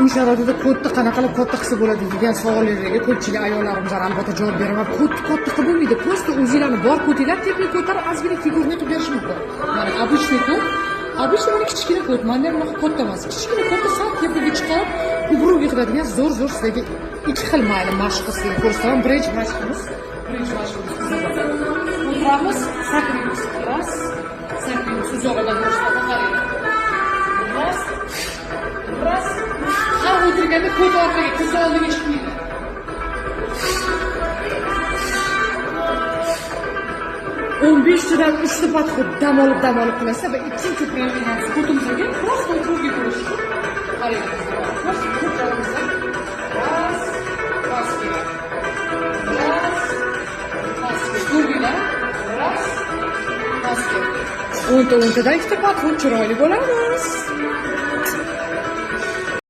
uy sharoitida kodni qanaqa qilib katta qilsa bo'ladi degan savollarga ko'pchilik ayollarimizlar albatta javob beraman. Kodni katta qilib bo'lmaydi. Просто o'zinglarni bor kodinglar texnik kodlar ozgina figurni qilib berish mumkin. Mana обычный kod, обычный mana kichkina kod, manda bunaqa katta emas. Kichkina kodni sal tepaga chiqarib, kubroq qiladigan zo'r sizlarga ikki xil mayli mashq qilishni ko'rsataman. Birinchi mashqimiz, o'tiramiz, sakraymiz. Ras, sakraymiz, uzoqdan ko'rsataman. Qarang. Ras. Har o'tirganda ko'z orqaga, ko'z oldiga chiqmaydi. o'n beshtadan 3 ta podxod dam olib qilasiz va ikkinchi упражнение kodimizga просто o'tirib ko'rish. Qarang. Ras, ras. Ras, ras. O'ntadan ikkita podxod chiroyli bo'lamiz.